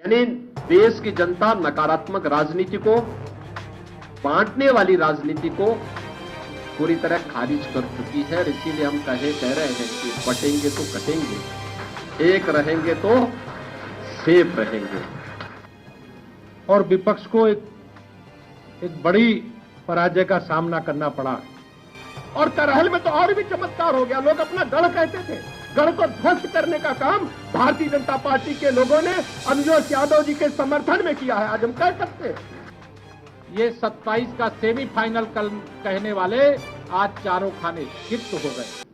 यानी देश की जनता नकारात्मक राजनीति को, बांटने वाली राजनीति को पूरी तरह खारिज कर चुकी है। और इसीलिए हम कह रहे हैं कि बटेंगे तो कटेंगे, एक रहेंगे तो सेफ रहेंगे। और विपक्ष को एक बड़ी पराजय का सामना करना पड़ा। और करहल में तो और भी चमत्कार हो गया। लोग अपना गढ़ कहते थे, गढ़ को ध्वस्त करने का काम भारतीय जनता पार्टी के लोगों ने अनुजोत यादव जी के समर्थन में किया है। आज हम कह सकते हैं ये 27 का सेमीफाइनल कल कहने वाले आज चारों खाने चित्त हो गए।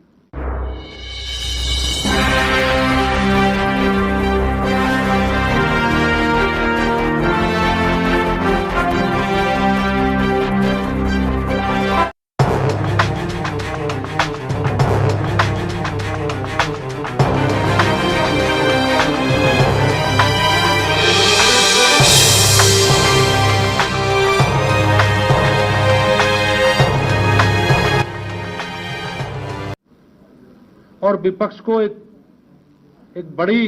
और विपक्ष को एक बड़ी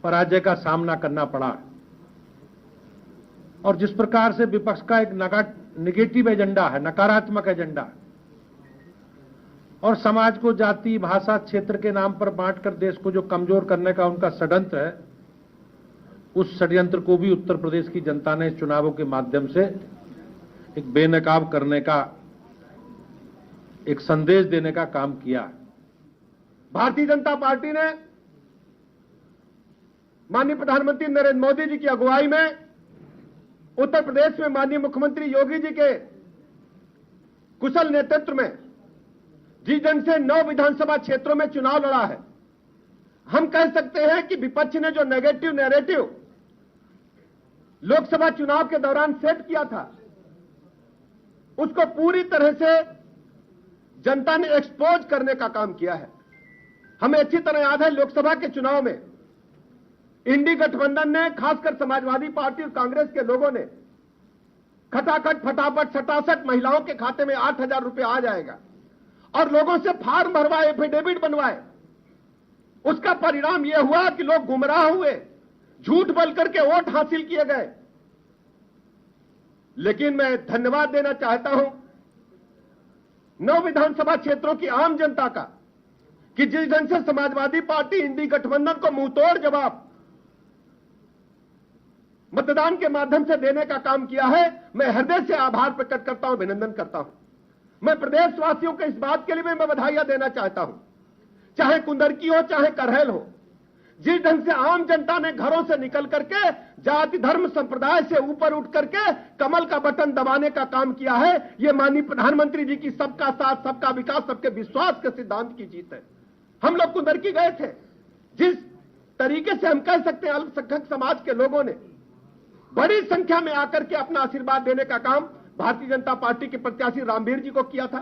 पराजय का सामना करना पड़ा। और जिस प्रकार से विपक्ष का एक नेगेटिव एजेंडा है, नकारात्मक एजेंडा, और समाज को जाति, भाषा, क्षेत्र के नाम पर बांटकर देश को जो कमजोर करने का उनका षड्यंत्र है, उस षड्यंत्र को भी उत्तर प्रदेश की जनता ने चुनावों के माध्यम से एक बेनकाब करने का, एक संदेश देने का काम किया। भारतीय जनता पार्टी ने माननीय प्रधानमंत्री नरेंद्र मोदी जी की अगुवाई में उत्तर प्रदेश में माननीय मुख्यमंत्री योगी जी के कुशल नेतृत्व में जिस ढंग से 9 विधानसभा क्षेत्रों में चुनाव लड़ा है, हम कह सकते हैं कि विपक्ष ने जो नेगेटिव नैरेटिव लोकसभा चुनाव के दौरान सेट किया था, उसको पूरी तरह से जनता ने एक्सपोज करने का काम किया है। हमें अच्छी तरह याद है, लोकसभा के चुनाव में इंडी गठबंधन ने, खासकर समाजवादी पार्टी और कांग्रेस के लोगों ने खटाखट फटाफट 67 महिलाओं के खाते में 8,000 रुपए आ जाएगा और लोगों से फार्म भरवाए, एफिडेविट बनवाए। उसका परिणाम यह हुआ कि लोग गुमराह हुए, झूठ बोल करके वोट हासिल किए गए। लेकिन मैं धन्यवाद देना चाहता हूं 9 विधानसभा क्षेत्रों की आम जनता का कि जिस ढंग से समाजवादी पार्टी इंडी गठबंधन को मुंहतोड़ जवाब मतदान के माध्यम से देने का काम किया है। मैं हृदय से आभार प्रकट करता हूं, अभिनंदन करता हूं। मैं प्रदेशवासियों को इस बात के लिए भी मैं बधाइयां देना चाहता हूं, चाहे कुंदरकी हो चाहे करहल हो, जिस ढंग से आम जनता ने घरों से निकल करके जाति धर्म संप्रदाय से ऊपर उठ करके कमल का बटन दबाने का काम किया है, यह माननीय प्रधानमंत्री जी की सबका साथ, सबका विकास, सबके विश्वास के सिद्धांत की जीत है। हम लोग कुंदरकी गए थे, जिस तरीके से हम कह सकते हैं अल्पसंख्यक समाज के लोगों ने बड़ी संख्या में आकर के अपना आशीर्वाद देने का काम भारतीय जनता पार्टी के प्रत्याशी रामवीर जी को किया था।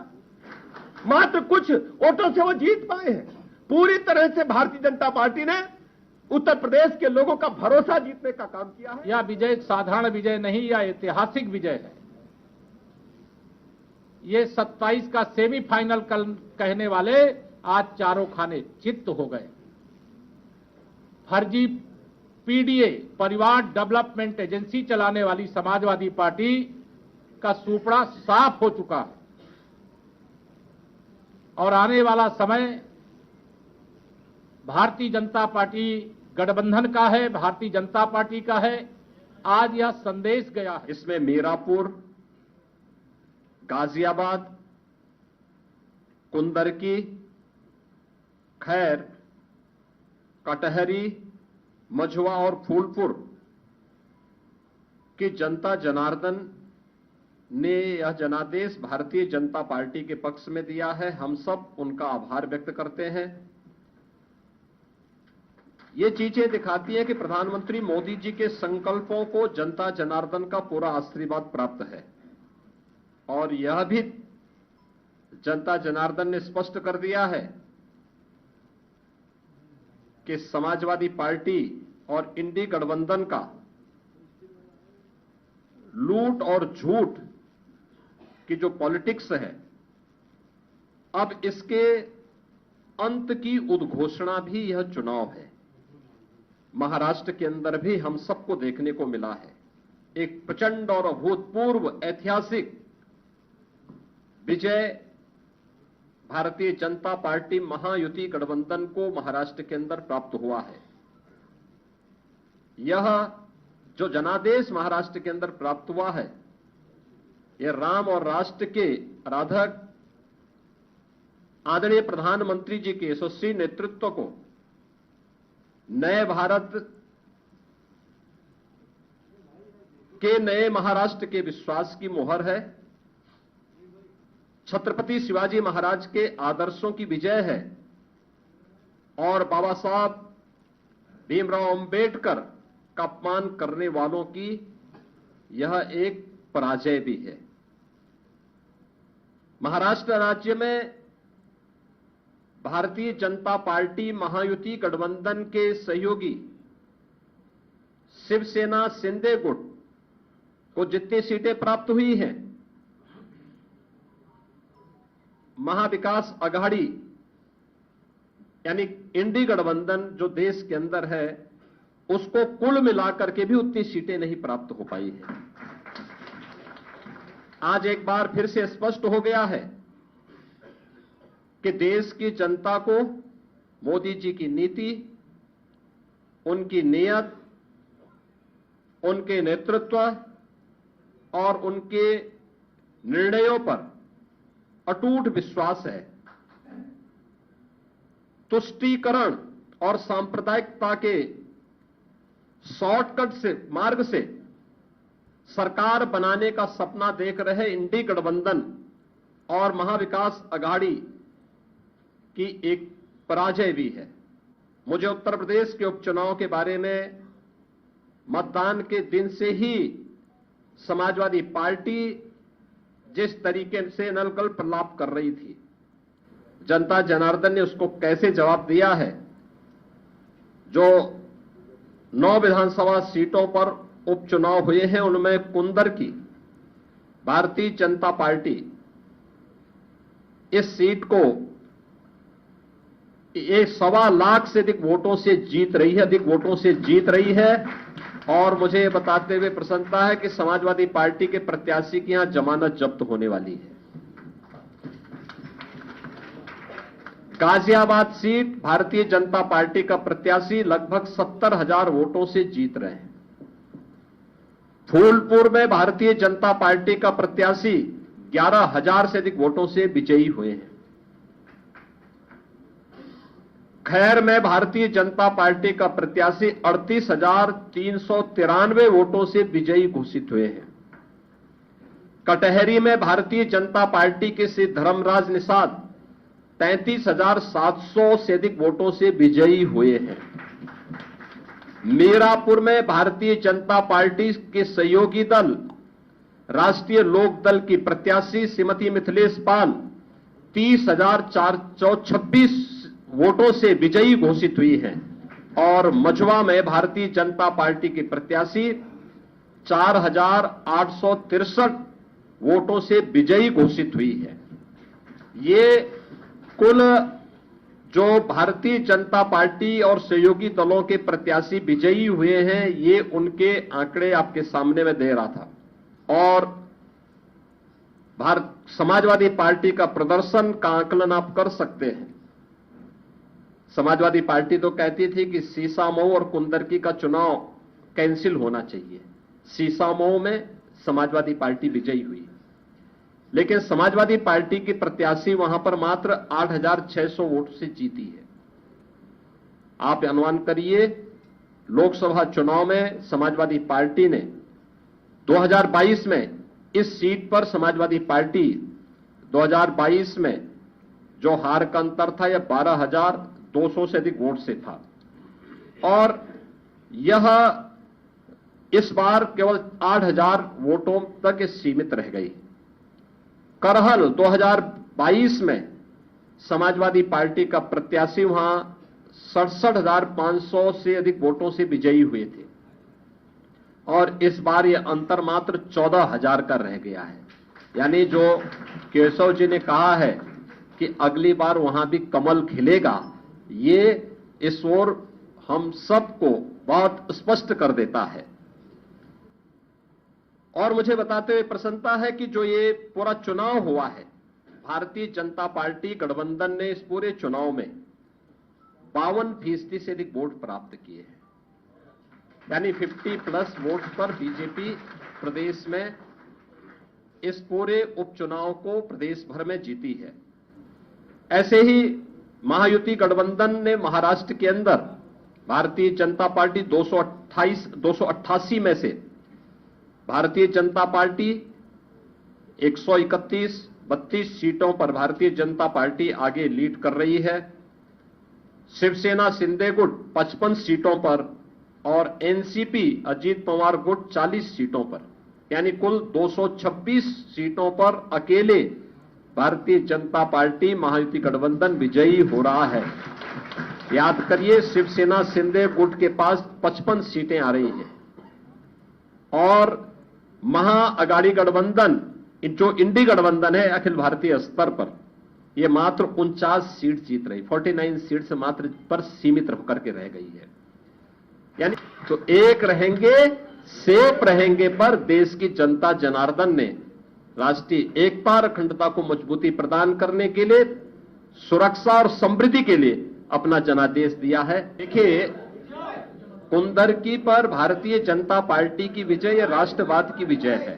मात्र कुछ वोटों से वो जीत पाए हैं। पूरी तरह से भारतीय जनता पार्टी ने उत्तर प्रदेश के लोगों का भरोसा जीतने का काम किया है। यह विजय एक साधारण विजय नहीं, यह ऐतिहासिक विजय है। ये 27 का सेमीफाइनल कल कहने वाले आज चारों खाने चित्त हो गए। फर्जी पीडीए, परिवार डेवलपमेंट एजेंसी चलाने वाली समाजवादी पार्टी का सूपड़ा साफ हो चुका है और आने वाला समय भारतीय जनता पार्टी गठबंधन का है, भारतीय जनता पार्टी का है। आज यह संदेश गया है। इसमें मीरापुर, गाजियाबाद, कुंदरकी, खैर, कटहरी, मझवा और फूलपुर की जनता जनार्दन ने यह जनादेश भारतीय जनता पार्टी के पक्ष में दिया है। हम सब उनका आभार व्यक्त करते हैं। ये चीजें दिखाती हैं कि प्रधानमंत्री मोदी जी के संकल्पों को जनता जनार्दन का पूरा आशीर्वाद प्राप्त है। और यह भी जनता जनार्दन ने स्पष्ट कर दिया है कि समाजवादी पार्टी और इंडी गठबंधन का लूट और झूठ की जो पॉलिटिक्स है, अब इसके अंत की उद्घोषणा भी यह चुनाव है। महाराष्ट्र के अंदर भी हम सबको देखने को मिला है। एक प्रचंड और अभूतपूर्व ऐतिहासिक विजय भारतीय जनता पार्टी महायुति गठबंधन को महाराष्ट्र के अंदर प्राप्त हुआ है। यह जो जनादेश महाराष्ट्र के अंदर प्राप्त हुआ है, यह राम और राष्ट्र के आराधक आदरणीय प्रधानमंत्री जी के यशस्वी नेतृत्व को नए भारत के नए महाराष्ट्र के विश्वास की मोहर है। छत्रपति शिवाजी महाराज के आदर्शों की विजय है और बाबा साहब भीमराव अंबेडकर का अपमान करने वालों की यह एक पराजय भी है। महाराष्ट्र राज्य में भारतीय जनता पार्टी महायुति गठबंधन के सहयोगी शिवसेना शिंदे गुट को जितनी सीटें प्राप्त हुई हैं, महाविकास आघाड़ी यानी इंडी गठबंधन जो देश के अंदर है, उसको कुल मिलाकर के भी उतनी सीटें नहीं प्राप्त हो पाई है। आज एक बार फिर से स्पष्ट हो गया है कि देश की जनता को मोदी जी की नीति, उनकी नीयत, उनके नेतृत्व और उनके निर्णयों पर अटूट विश्वास है। तुष्टीकरण और सांप्रदायिकता के शॉर्टकट से मार्ग से सरकार बनाने का सपना देख रहे इंडी गठबंधन और महाविकास आघाड़ी की एक पराजय भी है। मुझे उत्तर प्रदेश के उपचुनाव के बारे में मतदान के दिन से ही समाजवादी पार्टी जिस तरीके से नलकल प्रलाप कर रही थी, जनता जनार्दन ने उसको कैसे जवाब दिया है। जो 9 विधानसभा सीटों पर उपचुनाव हुए हैं, उनमें कुंदर की भारतीय जनता पार्टी इस सीट को 1.25 लाख से अधिक वोटों से जीत रही है। और मुझे ये बताते हुए प्रसन्नता है कि समाजवादी पार्टी के प्रत्याशी की यहां जमानत जब्त होने वाली है। गाजियाबाद सीट भारतीय जनता पार्टी का प्रत्याशी लगभग 70,000 वोटों से जीत रहे हैं। फूलपुर में भारतीय जनता पार्टी का प्रत्याशी 11,000 से अधिक वोटों से विजयी हुए हैं। खैर में भारतीय जनता पार्टी का प्रत्याशी 38,393 वोटों से विजयी घोषित हुए हैं। कटहरी में भारतीय जनता पार्टी के श्री धर्मराज निषाद 33,700 से अधिक वोटों से विजयी हुए हैं। मीरापुर में भारतीय जनता पार्टी के सहयोगी दल राष्ट्रीय लोक दल की प्रत्याशी श्रीमती मिथिलेश पाल 30,426 वोटों से विजयी घोषित हुई है। और मझवा में भारतीय जनता पार्टी की प्रत्याशी 4,863 वोटों से विजयी घोषित हुई है। ये कुल जो भारतीय जनता पार्टी और सहयोगी दलों के प्रत्याशी विजयी हुए हैं, ये उनके आंकड़े आपके सामने में दे रहा था। और समाजवादी पार्टी का प्रदर्शन का आकलन आप कर सकते हैं। समाजवादी पार्टी तो कहती थी कि सीसामऊ और कुंदरकी का चुनाव कैंसिल होना चाहिए। सीसामऊ में समाजवादी पार्टी विजयी हुई, लेकिन समाजवादी पार्टी की प्रत्याशी वहां पर मात्र 8,600 वोट से जीती है। आप अनुमान करिए, लोकसभा चुनाव में समाजवादी पार्टी ने 2022 में इस सीट पर समाजवादी पार्टी 2022 में जो हार का अंतर था यह 12,200 से अधिक वोट से था। और यह इस बार केवल 8,000 वोटों तक सीमित रह गई। करहल 2022 में समाजवादी पार्टी का प्रत्याशी वहां 67,500 से अधिक वोटों से विजयी हुए थे और इस बार यह अंतर मात्र 14,000 का रह गया है। यानी जो केशव जी ने कहा है कि अगली बार वहां भी कमल खिलेगा, ये इस ओर हम सबको बहुत स्पष्ट कर देता है। और मुझे बताते हुए प्रसन्नता है कि जो ये पूरा चुनाव हुआ है, भारतीय जनता पार्टी गठबंधन ने इस पूरे चुनाव में 52% से अधिक वोट प्राप्त किए हैं, यानी 50+ वोट पर बीजेपी प्रदेश में इस पूरे उपचुनाव को प्रदेश भर में जीती है। ऐसे ही महायुति गठबंधन ने महाराष्ट्र के अंदर भारतीय जनता पार्टी 288 में से भारतीय जनता पार्टी 131-32 सीटों पर भारतीय जनता पार्टी आगे लीड कर रही है। शिवसेना शिंदे गुट 55 सीटों पर और एनसीपी अजीत पवार गुट 40 सीटों पर, यानी कुल 226 सीटों पर अकेले भारतीय जनता पार्टी महायुति गठबंधन विजयी हो रहा है। याद करिए, शिवसेना शिंदे गुट के पास 55 सीटें आ रही हैं और महाअगाड़ी गठबंधन, जो इंडी गठबंधन है अखिल भारतीय स्तर पर, यह मात्र 49 सीट जीत रही, 49 सीट से मात्र पर सीमित होकर के रह गई है। यानी तो एक रहेंगे सेफ रहेंगे पर देश की जनता जनार्दन ने राष्ट्रीय एकता और अखंडता को मजबूती प्रदान करने के लिए, सुरक्षा और समृद्धि के लिए अपना जनादेश दिया है। देखिए, कुंदरकी पर भारतीय जनता पार्टी की विजय राष्ट्रवाद की विजय है।